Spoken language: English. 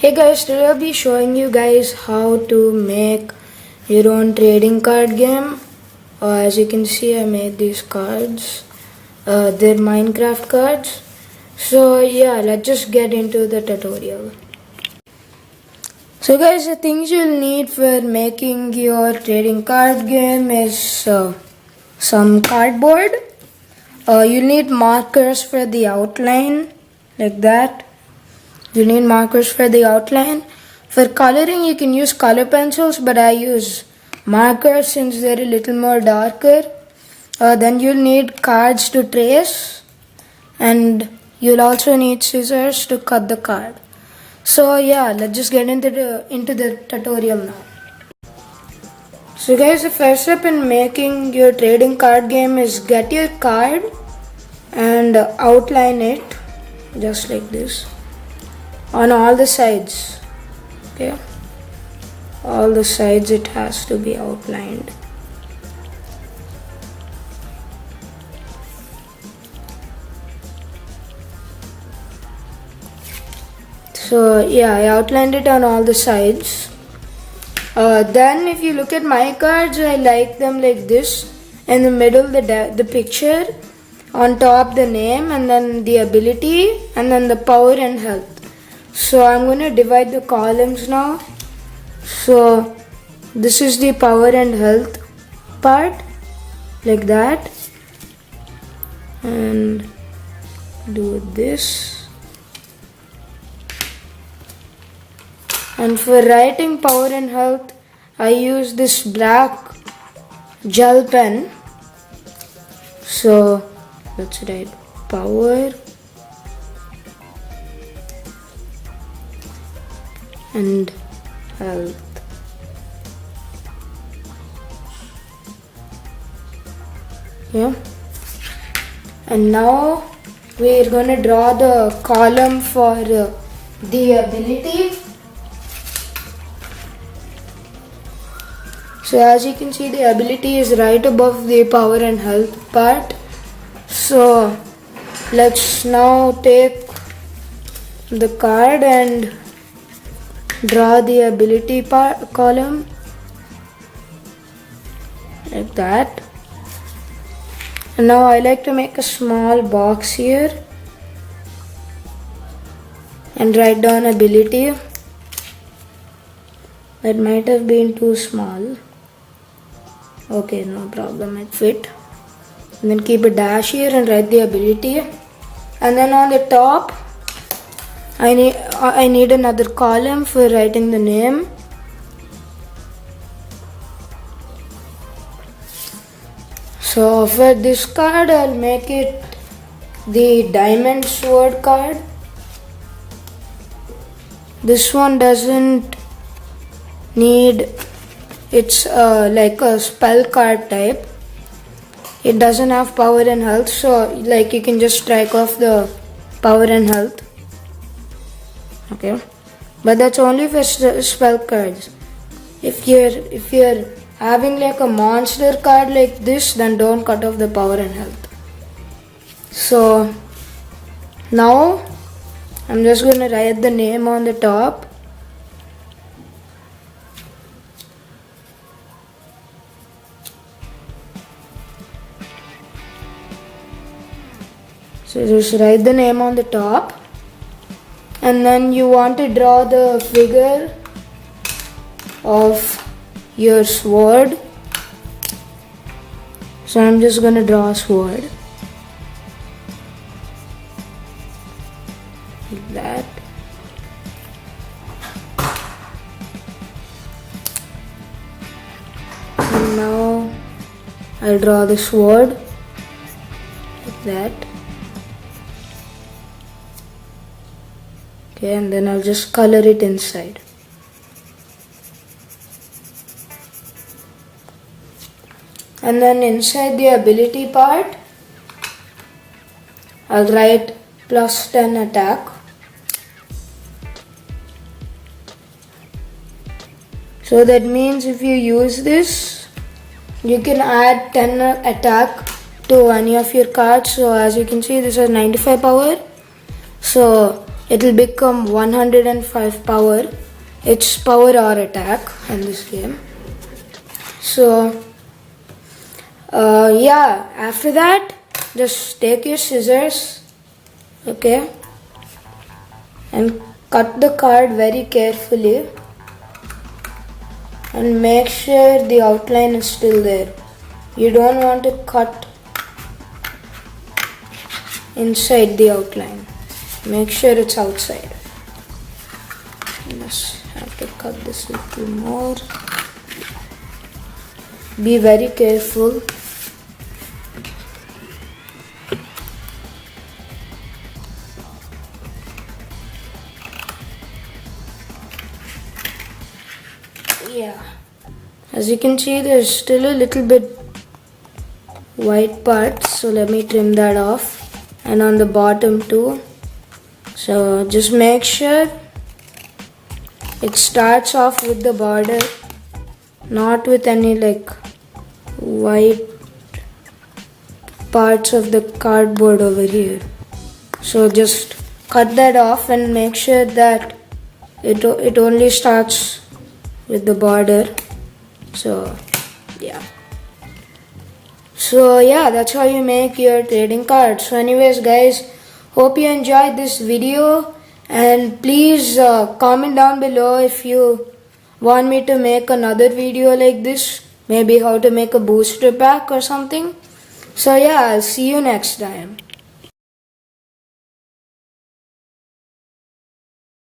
Hey guys, today I'll be showing you guys how to make your own trading card game. As you can see, I made these cards. They're Minecraft cards. So yeah, let's just get into the tutorial. So guys, the things you'll need for making your trading card game is some cardboard. You'll need markers for the outline, like that. You need markers for the outline. For coloring, you can use color pencils, but I use markers since they're a little more darker. Then you'll need cards to trace, and you'll also need scissors to cut the card. So yeah, let's just get into the tutorial now. So guys, the first step in making your trading card game is get your card and outline it just like this on all the sides. Okay, all the sides it has to be outlined. So yeah, I outlined it on all the sides. Then if you look at my cards, I like them like this. In the middle, the picture, on top the name, and then the ability, and then the power and health. So I'm going to divide the columns now. So this is the power and health part, like that, and do this. And for writing power and health, I use this black gel pen. So let's write power and health. Yeah. And now we're going to draw the column for the ability. So as you can see, the ability is right above the power and health part. So let's now take the card and draw the ability part column like that. And now I like to make a small box here and write down ability. That might have been too small. Okay, no problem, it fit. And then keep a dash here and write the ability. And then on the top, I need another column for writing the name. So for this card, I'll make it the diamond sword card. This one doesn't need, it's like a spell card type. It doesn't have power and health, so like you can just strike off the power and health. Okay, but that's only for spell cards. If you're having like a monster card like this, then don't cut off the power and health. So now I'm just going to write the name on the top. So just write the name on the top, and then you want to draw the figure of your sword. So I'm just going to draw a sword like that. And now I'll draw the sword like that. Okay, and then I'll just color it inside. And then inside the ability part, I'll write +10 attack. So that means if you use this, you can add 10 attack to any of your cards. So as you can see, this has 95 power. So it will become 105 power. It's power or attack in this game. So yeah, after that just take your scissors, okay, and cut the card very carefully and make sure the outline is still there. You don't want to cut inside the outline. Make sure it's outside. Just have to cut this a little more. Be very careful. Yeah, as you can see, there's still a little bit white part, so let me trim that off, and on the bottom too. So just make sure it starts off with the border, not with any like white parts of the cardboard over here. So just cut that off and make sure that it only starts with the border. So yeah, that's how you make your trading cards. So anyways guys, hope you enjoyed this video, and please comment down below if you want me to make another video like this, maybe how to make a booster pack or something. So yeah, I'll see you next time.